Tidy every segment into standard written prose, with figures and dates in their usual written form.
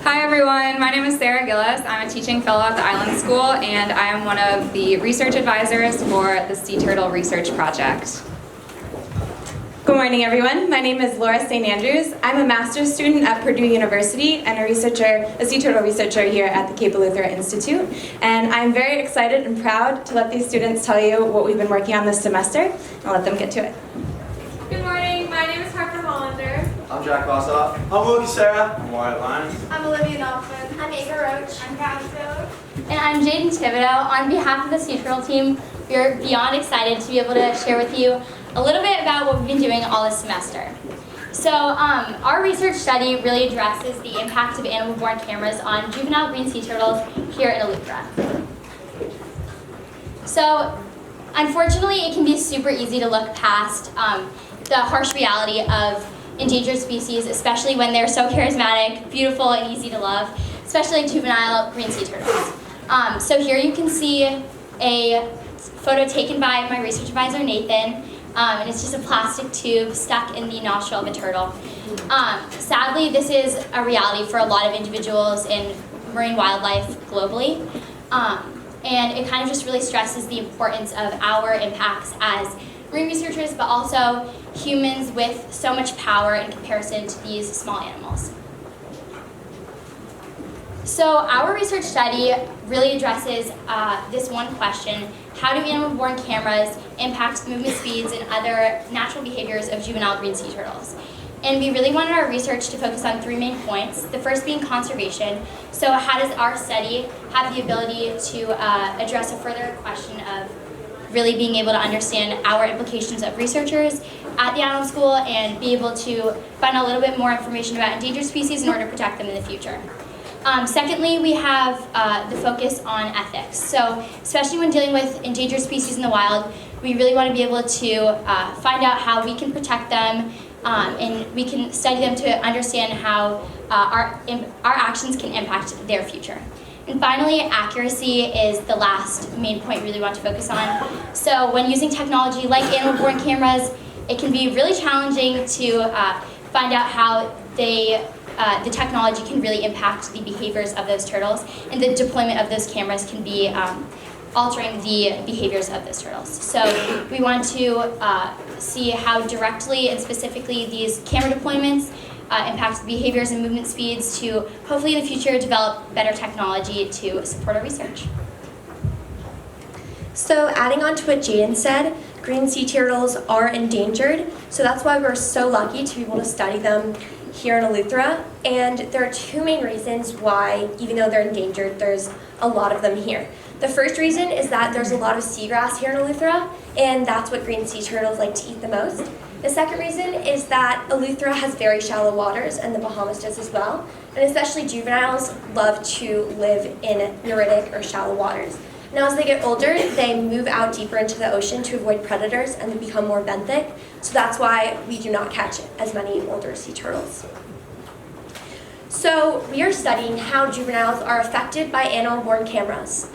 Hi everyone, my name is Sarah Gillis. I'm a teaching fellow at the Island School and I am one of the research advisors for the Sea Turtle Research Project. Good morning everyone, my name is Laura St. Andrews. I'm a master's student at Purdue University and a sea turtle researcher here at the Cape Eleuthera Institute. And I'm very excited and proud to let these students tell you what we've been working on this semester. I'll let them get to it. Good morning, my name is Harper Hollander. I'm Jack Bossoff. I'm Wilkie Sarah. I'm Wyatt Lyons. I'm Olivia Nelson. I'm Ava Roach. I'm Travis Taylor. And I'm Jaden Thibodeau. On behalf of the Sea Turtle team, we are beyond excited to be able to share with you a little bit about what we've been doing all this semester. So our research study really addresses the impact of animal-borne cameras on juvenile green sea turtles here in Eleuthera. So unfortunately, it can be super easy to look past the harsh reality of endangered species, especially when they're so charismatic, beautiful, and easy to love, especially like juvenile green sea turtles. So here you can see a photo taken by my research advisor, Nathan, and it's just a plastic tube stuck in the nostril of a turtle. Sadly, this is a reality for a lot of individuals in marine wildlife globally, and it kind of just really stresses the importance of our impacts as marine researchers, but also humans with so much power in comparison to these small animals. So our research study really addresses this one question: how do animal-borne cameras impact the movement speeds and other natural behaviors of juvenile green sea turtles? And we really wanted our research to focus on three main points, the first being conservation. So how does our study have the ability to address a further question of really being able to understand our implications of researchers at the Island School and be able to find out a little bit more information about endangered species in order to protect them in the future. Secondly, we have the focus on ethics. So especially when dealing with endangered species in the wild, we really want to be able to find out how we can protect them, and we can study them to understand how our actions can impact their future. And finally, accuracy is the last main point we really want to focus on. So when using technology like animal-borne cameras, it can be really challenging to find out how the technology can really impact the behaviors of those turtles, and the deployment of those cameras can be altering the behaviors of those turtles. So we want to see how directly and specifically these camera deployments impact the behaviors and movement speeds to hopefully in the future develop better technology to support our research. So adding on to what Jaden said, green sea turtles are endangered, so that's why we're so lucky to be able to study them here in Eleuthera. And there are two main reasons why, even though they're endangered, there's a lot of them here. The first reason is that there's a lot of seagrass here in Eleuthera, and that's what green sea turtles like to eat the most. The second reason is that Eleuthera has very shallow waters, and the Bahamas does as well, and especially juveniles love to live in neritic or shallow waters. Now as they get older, they move out deeper into the ocean to avoid predators and they become more benthic, so that's why we do not catch as many older sea turtles. So we are studying how juveniles are affected by animal-borne cameras.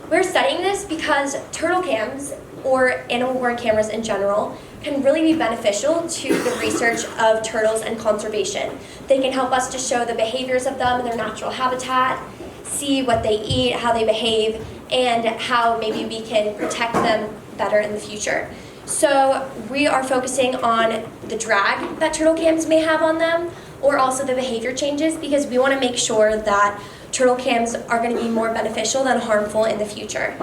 We're studying this because turtle cams, or animal-borne cameras in general, can really be beneficial to the research of turtles and conservation. They can help us to show the behaviors of them in their natural habitat, see what they eat, how they behave, and how maybe we can protect them better in the future. So we are focusing on the drag that turtle cams may have on them, or also the behavior changes, because we want to make sure that turtle cams are going to be more beneficial than harmful in the future.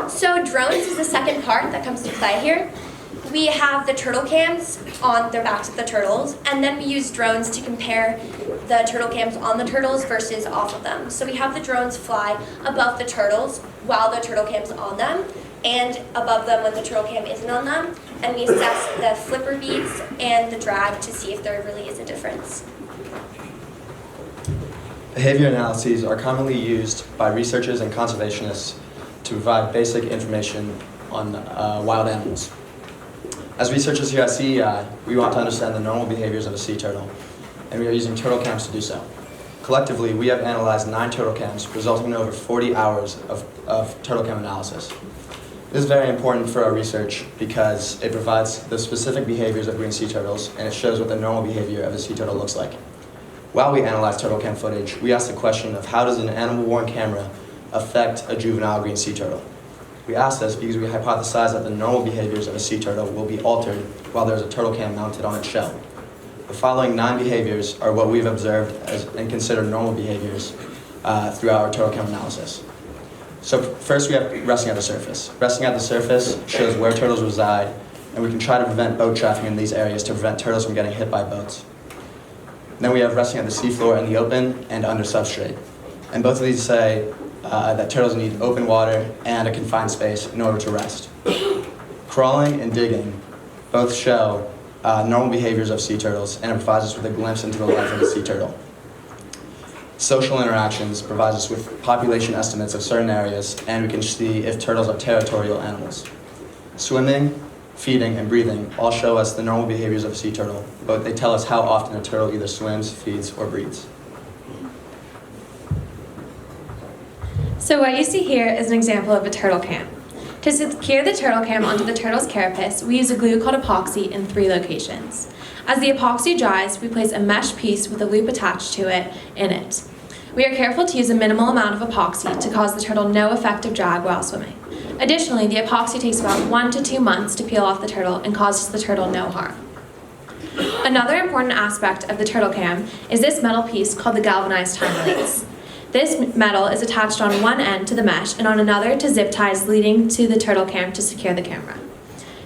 So drones is the second part that comes to play here. We have the turtle cams on the backs of the turtles, and then we use drones to compare the turtle cams on the turtles versus off of them. So we have the drones fly above the turtles while the turtle cam's on them, and above them when the turtle cam isn't on them, and we assess the flipper beats and the drag to see if there really is a difference. Behavior analyses are commonly used by researchers and conservationists to provide basic information on wild animals. As researchers here at CEI, we want to understand the normal behaviors of a sea turtle, and we are using turtle cams to do so. Collectively, we have analyzed 9 turtle cams, resulting in over 40 hours of turtle cam analysis. This is very important for our research because it provides the specific behaviors of green sea turtles, and it shows what the normal behavior of a sea turtle looks like. While we analyze turtle cam footage, we ask the question of how does an animal-worn camera affect a juvenile green sea turtle? We ask this because we hypothesize that the normal behaviors of a sea turtle will be altered while there's a turtle cam mounted on its shell. The following 9 behaviors are what we've observed and considered normal behaviors throughout our turtle cam analysis. So first we have resting at the surface. Resting at the surface shows where turtles reside, and we can try to prevent boat traffic in these areas to prevent turtles from getting hit by boats. Then we have resting at the seafloor in the open and under substrate. And both of these say that turtles need open water and a confined space in order to rest. Crawling and digging both show normal behaviors of sea turtles, and it provides us with a glimpse into the life of a sea turtle. Social interactions provides us with population estimates of certain areas, and we can see if turtles are territorial animals. Swimming, feeding, and breathing all show us the normal behaviors of a sea turtle, but they tell us how often a turtle either swims, feeds, or breathes. So what you see here is an example of a turtle cam. To secure the turtle cam onto the turtle's carapace, we use a glue called epoxy in 3 locations. As the epoxy dries, we place a mesh piece with a loop attached to it in it. We are careful to use a minimal amount of epoxy to cause the turtle no effective drag while swimming. Additionally, the epoxy takes about 1 to 2 months to peel off the turtle and causes the turtle no harm. Another important aspect of the turtle cam is this metal piece called the galvanized time release. This metal is attached on one end to the mesh and on another to zip ties leading to the turtle cam to secure the camera.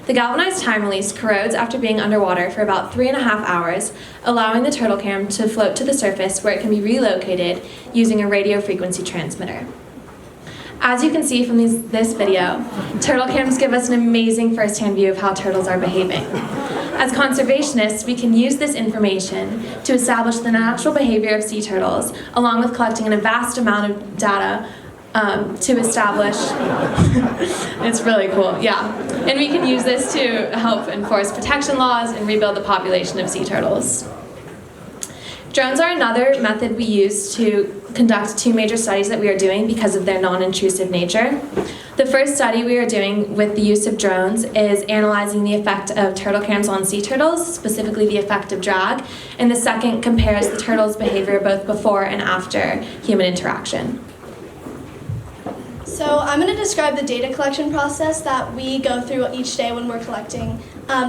The galvanized time release corrodes after being underwater for about 3.5 hours, allowing the turtle cam to float to the surface where it can be relocated using a radio frequency transmitter. As you can see from this video, turtle cams give us an amazing first-hand view of how turtles are behaving. As conservationists, we can use this information to establish the natural behavior of sea turtles, along with collecting a vast amount of data to establish, it's really cool, yeah. And we can use this to help enforce protection laws and rebuild the population of sea turtles. Drones are another method we use to conduct 2 major studies that we are doing because of their non-intrusive nature. The first study we are doing with the use of drones is analyzing the effect of turtle cams on sea turtles, specifically the effect of drag, and the second compares the turtle's behavior both before and after human interaction. So I'm going to describe the data collection process that we go through each day when we're collecting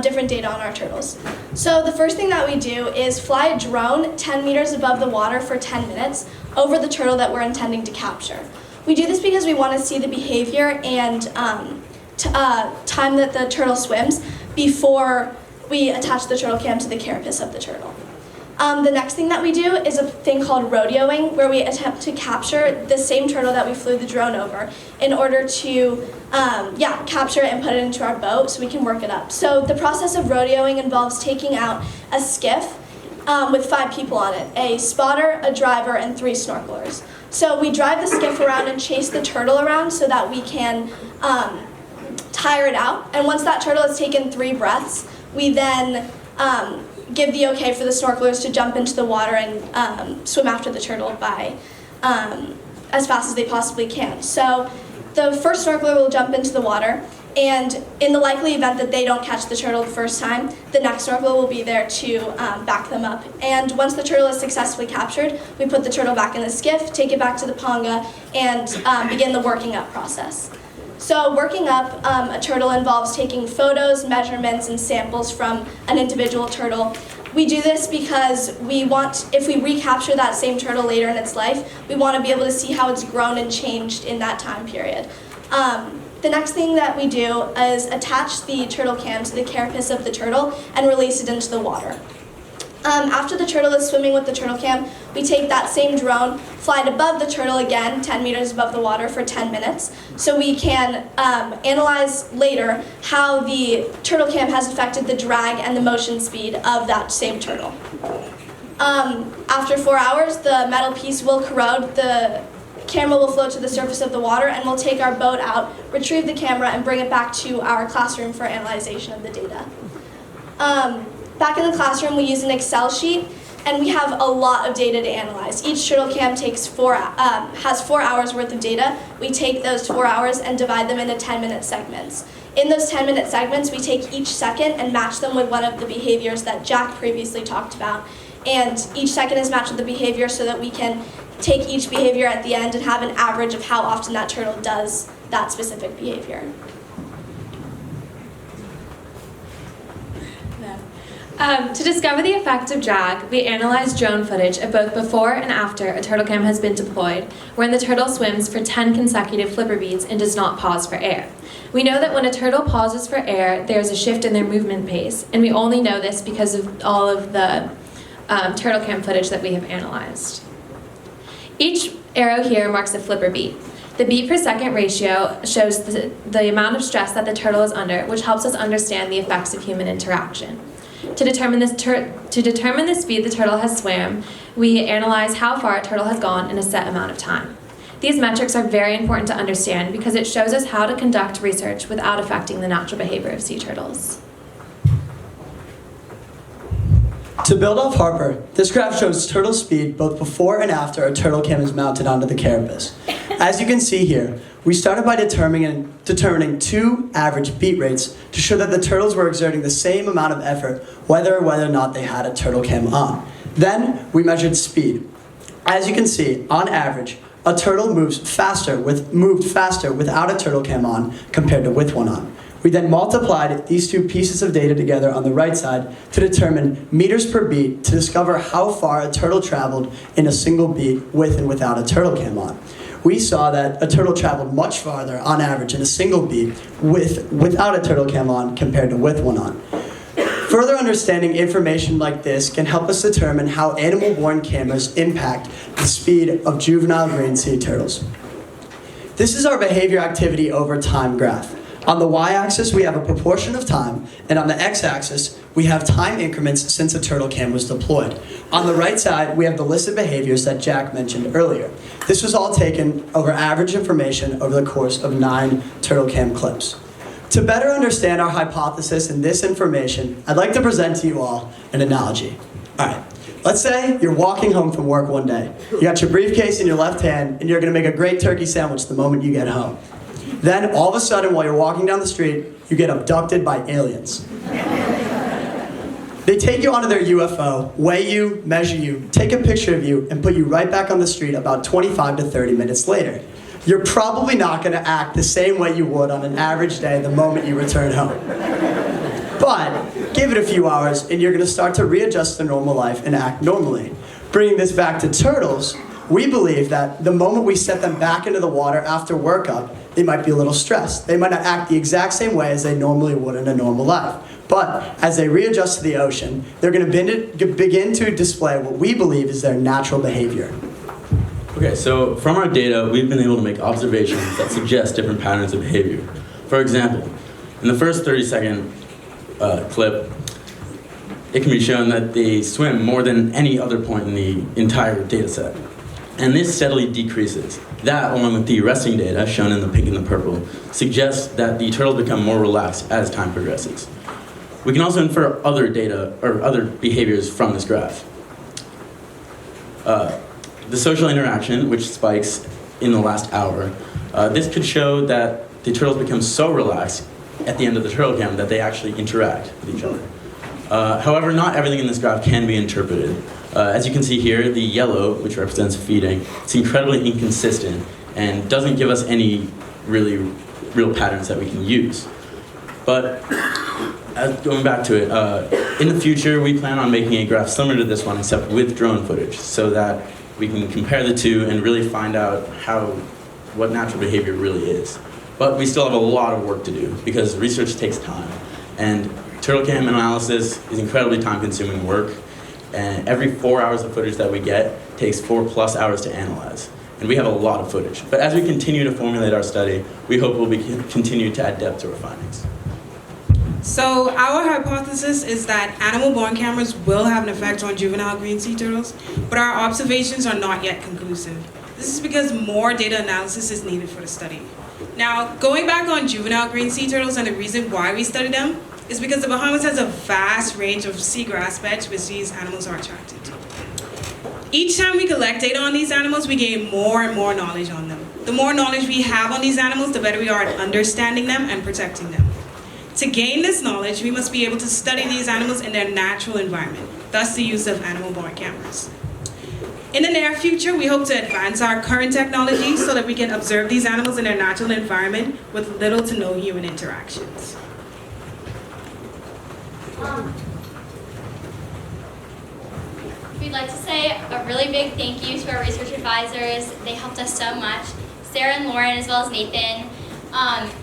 different data on our turtles. So the first thing that we do is fly a drone 10 meters above the water for 10 minutes over the turtle that we're intending to capture. We do this because we want to see the behavior and time that the turtle swims before we attach the turtle cam to the carapace of the turtle. The next thing that we do is a thing called rodeoing, where we attempt to capture the same turtle that we flew the drone over in order to capture it and put it into our boat so we can work it up. So the process of rodeoing involves taking out a skiff with 5 people on it, a spotter, a driver, and 3 snorkelers. So we drive the skiff around and chase the turtle around so that we can tire it out. And once that turtle has taken 3 breaths, we then give the okay for the snorkelers to jump into the water and swim after the turtle by as fast as they possibly can. So the first snorkeler will jump into the water, and in the likely event that they don't catch the turtle the first time, the next snorkeler will be there to back them up. And once the turtle is successfully captured, we put the turtle back in the skiff, take it back to the panga, and begin the working up process. So working up a turtle involves taking photos, measurements, and samples from an individual turtle. We do this because we want, if we recapture that same turtle later in its life, we want to be able to see how it's grown and changed in that time period. The next thing that we do is attach the turtle cam to the carapace of the turtle and release it into the water. After the turtle is swimming with the turtle cam, we take that same drone, fly it above the turtle again, 10 meters above the water for 10 minutes, so we can analyze later how the turtle cam has affected the drag and the motion speed of that same turtle. After 4 hours, the metal piece will corrode, the camera will float to the surface of the water, and we'll take our boat out, retrieve the camera, and bring it back to our classroom for analyzation of the data. Back in the classroom, we use an Excel sheet, and we have a lot of data to analyze. Each turtle cam has 4 hours worth of data. We take those 4 hours and divide them into 10-minute segments. In those 10-minute segments, we take each second and match them with one of the behaviors that Jack previously talked about. and each second is matched with the behavior so that we can take each behavior at the end and have an average of how often that turtle does that specific behavior. To discover the effect of drag, we analyzed drone footage of both before and after a turtle cam has been deployed, wherein the turtle swims for 10 consecutive flipper beats and does not pause for air. We know that when a turtle pauses for air, there's a shift in their movement pace, and we only know this because of all of the turtle cam footage that we have analyzed. Each arrow here marks a flipper beat. The beat per second ratio shows the amount of stress that the turtle is under, which helps us understand the effects of human interaction. To determine the speed the turtle has swam, we analyze how far a turtle has gone in a set amount of time. These metrics are very important to understand because it shows us how to conduct research without affecting the natural behavior of sea turtles. To build off Harper, this graph shows turtle speed both before and after a turtle cam is mounted onto the carapace. As you can see here, we started by determining two average beat rates to show that the turtles were exerting the same amount of effort whether or not they had a turtle cam on. Then we measured speed. As you can see, on average, a turtle moved faster without a turtle cam on compared to with one on. We then multiplied these two pieces of data together on the right side to determine meters per beat to discover how far a turtle traveled in a single beat with and without a turtle cam on. We saw that a turtle traveled much farther on average in a single beat without a turtle cam on compared to with one on. Further understanding information like this can help us determine how animal-borne cameras impact the speed of juvenile green sea turtles. This is our behavior activity over time graph. On the y-axis, we have a proportion of time, and on the x-axis, we have time increments since a turtle cam was deployed. On the right side, we have the list of behaviors that Jack mentioned earlier. This was all taken over average information over the course of 9 turtle cam clips. To better understand our hypothesis and this information, I'd like to present to you all an analogy. All right, let's say you're walking home from work one day. You got your briefcase in your left hand, and you're gonna make a great turkey sandwich the moment you get home. Then, all of a sudden, while you're walking down the street, you get abducted by aliens. They take you onto their UFO, weigh you, measure you, take a picture of you, and put you right back on the street about 25 to 30 minutes later. You're probably not going to act the same way you would on an average day the moment you return home. But give it a few hours, and you're going to start to readjust to normal life and act normally. Bringing this back to turtles, we believe that the moment we set them back into the water after workup, they might be a little stressed. They might not act the exact same way as they normally would in a normal life. But as they readjust to the ocean, they're going to begin to display what we believe is their natural behavior. Okay, so from our data, we've been able to make observations that suggest different patterns of behavior. For example, in the first 30-second clip, it can be shown that they swim more than any other point in the entire data set. And this steadily decreases. That, along with the resting data, shown in the pink and the purple, suggests that the turtles become more relaxed as time progresses. We can also infer other data, or other behaviors from this graph. The social interaction, which spikes in the last hour, this could show that the turtles become so relaxed at the end of the turtle cam that they actually interact with each other. However, not everything in this graph can be interpreted. As you can see here, the yellow, which represents feeding, it's incredibly inconsistent and doesn't give us any real patterns that we can use. But going back to it, in the future we plan on making a graph similar to this one except with drone footage so that we can compare the two and really find out what natural behavior really is. But we still have a lot of work to do because research takes time. And turtle cam analysis is incredibly time-consuming work. And every 4 hours of footage that we get takes 4+ hours to analyze. And we have a lot of footage. But as we continue to formulate our study, we hope we'll continue to add depth to our findings. So our hypothesis is that animal-borne cameras will have an effect on juvenile green sea turtles, but our observations are not yet conclusive. This is because more data analysis is needed for the study. Now, going back on juvenile green sea turtles and the reason why we study them is because the Bahamas has a vast range of seagrass beds which these animals are attracted to. Each time we collect data on these animals, we gain more and more knowledge on them. The more knowledge we have on these animals, the better we are at understanding them and protecting them. To gain this knowledge, we must be able to study these animals in their natural environment, thus the use of animal-borne cameras. In the near future, we hope to advance our current technology so that we can observe these animals in their natural environment with little to no human interactions. We'd like to say a really big thank you to our research advisors. They helped us so much. Sarah and Lauren, as well as Nathan,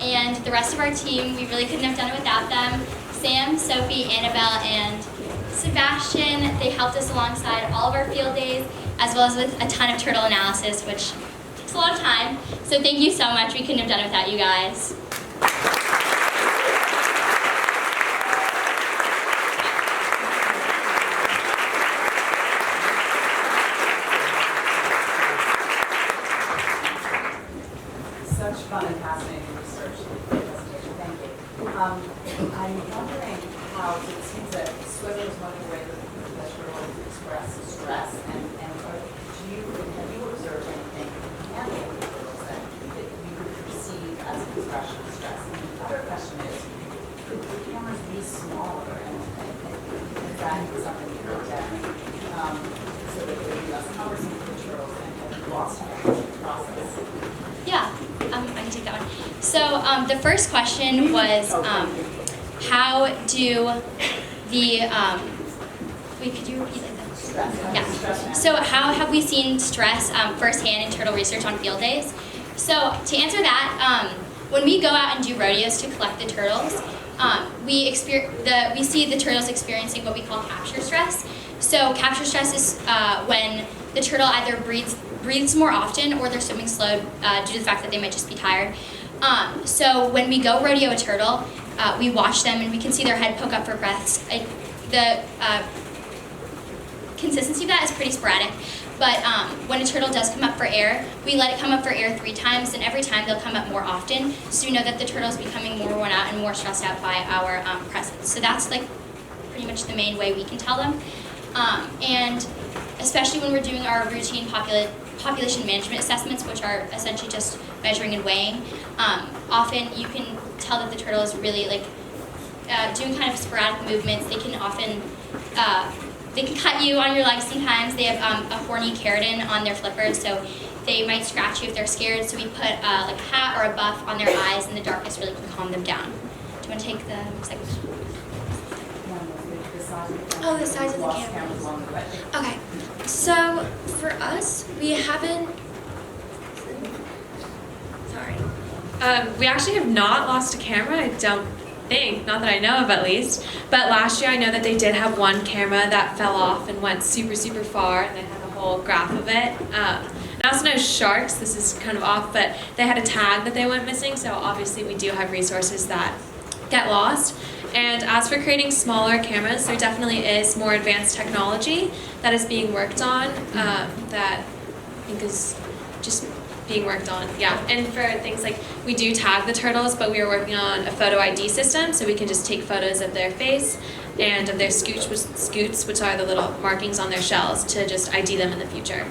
and the rest of our team. We really couldn't have done it without them. Sam, Sophie, Annabelle, and Sebastian, they helped us alongside all of our field days, as well as with a ton of turtle analysis, which takes a lot of time. So thank you so much. We couldn't have done it without you guys. Such fun and fascinating research presentation. Thank you. I'm wondering how it seems that swimming is one of the ways that turtles express stress, and have you observed anything in the turtles that you could perceive as an expression of stress? And the other question is, could the cameras be smaller, and is that something you looked at, so that they would be less cumbersome for the turtles and have lost the process? Yeah, I can take that one. So the first question was, how do the, wait, could you repeat that? Yeah. So how have we seen stress firsthand in turtle research on field days? So to answer that, when we go out and do rodeos to collect the turtles, we see the turtles experiencing what we call capture stress. So capture stress is when the turtle either breathes more often or they're swimming slow due to the fact that they might just be tired. So when we go rodeo a turtle, we watch them and we can see their head poke up for breaths. The consistency of that is pretty sporadic, but when a turtle does come up for air, we let it come up for air 3 times, and every time they'll come up more often, so we know that the turtle is becoming more worn out and more stressed out by our presence. So that's like pretty much the main way we can tell them. And especially when we're doing our routine population management assessments, which are essentially just measuring and weighing, often you can tell that the turtle is really like doing kind of sporadic movements. They can often, they can cut you on your legs sometimes. They have a horny keratin on their flippers, so they might scratch you if they're scared. So we put like a hat or a buff on their eyes in the darkness, really can calm them down. Do you want to take the second one? Oh, the size of the camera. Okay, so for us, we haven't. Sorry. We actually have not lost a camera, I don't think, not that I know of at least. But last year I know that they did have one camera that fell off and went super, super far, and they had a whole graph of it. And I also know sharks, this is kind of off, but they had a tag that they went missing, so obviously we do have resources that get lost. And as for creating smaller cameras, there definitely is more advanced technology that is being worked on that I think is just being worked on, yeah. And for things like, we do tag the turtles, but we are working on a photo ID system, so we can just take photos of their face and of their scoots, which are the little markings on their shells, to just ID them in the future.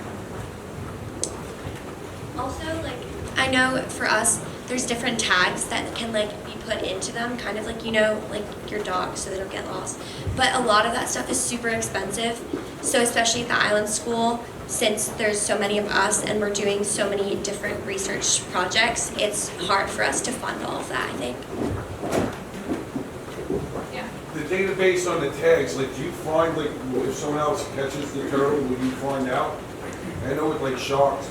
Also, like, I know for us, there's different tags that can like be put into them, kind of like, you know, like your dog, so they don't get lost. But a lot of that stuff is super expensive. So especially at the island school, since there's so many of us and we're doing so many different research projects, it's hard for us to fund all of that, I think. Yeah. The database on the tags, like, do you find, like, if someone else catches the turtle, will you find out? I know with, like, sharks,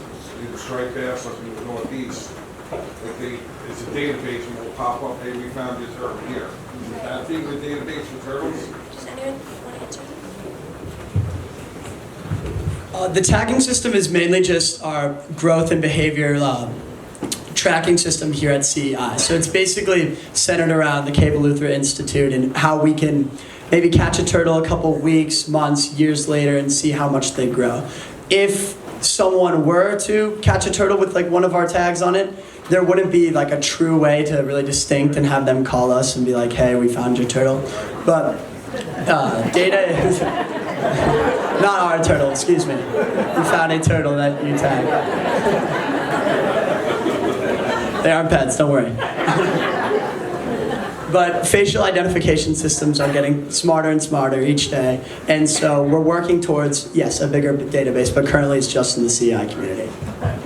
striped bass up in the Northeast, like it's a database and will pop up, hey, we found this turtle here. Is that being the database for turtles? Does anyone want to answer that? The tagging system is mainly just our growth and behavior tracking system here at CEI. So it's basically centered around the Cape Eleuthera Institute and how we can maybe catch a turtle a couple weeks, months, years later and see how much they grow. If someone were to catch a turtle with like one of our tags on it, there wouldn't be like a true way to really distinct and have them call us and be like, hey, we found your turtle. But data is not our turtle, excuse me. We found a turtle that you tagged. They aren't pets, don't worry. But facial identification systems are getting smarter and smarter each day. And so we're working towards, yes, a bigger database, but currently it's just in the CI community. Right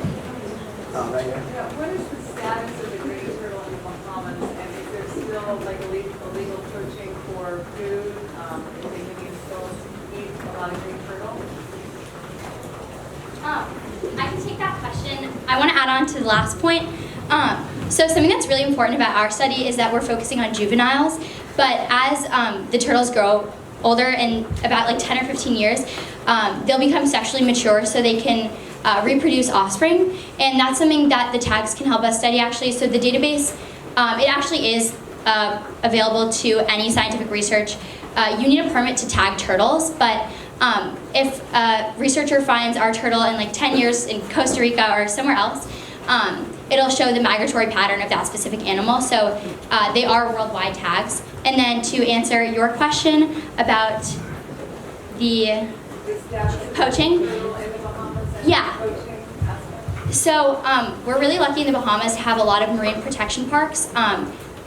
here. Yeah, what is the status of the green turtle in the Bahamas, and is there still like illegal poaching for food? Is they maybe still eat a lot of green turtle? I can take that question. I want to add on to the last point. So something that's really important about our study is that we're focusing on juveniles, but as the turtles grow older, in about like 10 or 15 years, they'll become sexually mature so they can reproduce offspring, and that's something that the tags can help us study actually. So the database, it actually is available to any scientific research. You need a permit to tag turtles, but if a researcher finds our turtle in like 10 years in Costa Rica or somewhere else, it'll show the migratory pattern of that specific animal. So they are worldwide tags. And then to answer your question about the poaching, yeah. So we're really lucky in the Bahamas to have a lot of marine protection parks.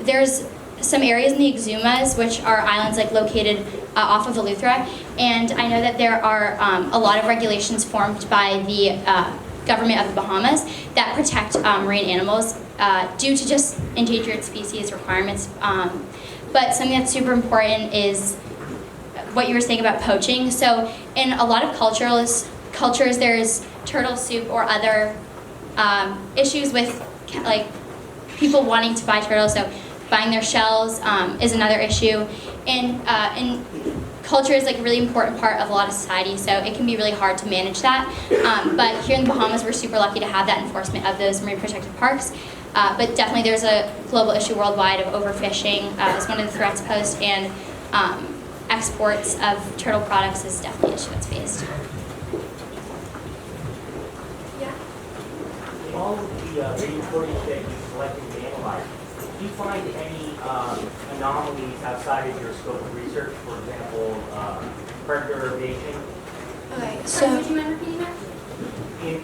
There's some areas in the Exumas, which are islands like located off of Eleuthera, and I know that there are a lot of regulations formed by the government of the Bahamas that protect marine animals due to just endangered species requirements. But something that's super important is what you were saying about poaching. So in a lot of cultures, there's turtle soup or other issues with like people wanting to buy turtles. So buying their shells is another issue. And culture is like a really important part of a lot of society, so it can be really hard to manage that. But here in the Bahamas, we're super lucky to have that enforcement of those marine protected parks. But definitely there's a global issue worldwide of overfishing as one of the threats posed, and exports of turtle products is definitely an issue that's faced. In all of the video footage that you collected and analyzed, do you find any anomalies outside of your scope of research? For example, predator evasion? Okay, Sorry, so would you mind repeating that?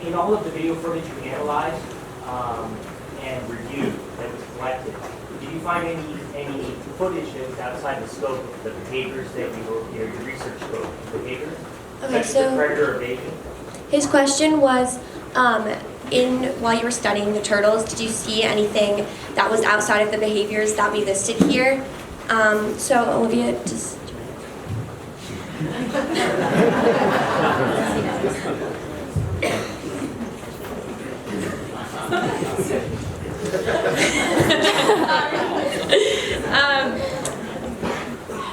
In all of the video footage you analyzed and reviewed that was collected, did you find any footage that was outside the scope of the behaviors that your research scope behaviors? Okay, Such as the so predator evasion? his question was, while you were studying the turtles, did you see anything that was outside of the behaviors that we listed here? So Olivia, just.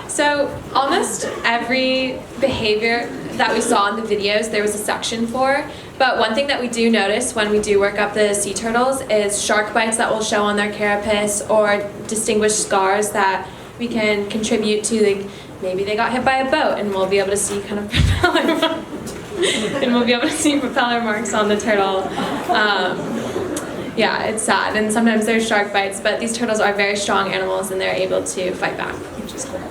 So almost every behavior that we saw in the videos, there was a section for. But one thing that we do notice when we do work up the sea turtles is shark bites that will show on their carapace, or distinguished scars that we can contribute to, like maybe they got hit by a boat, and we'll be able to see kind of propeller marks on the turtle. Yeah, it's sad, and sometimes there's shark bites, but these turtles are very strong animals and they're able to fight back, which is cool.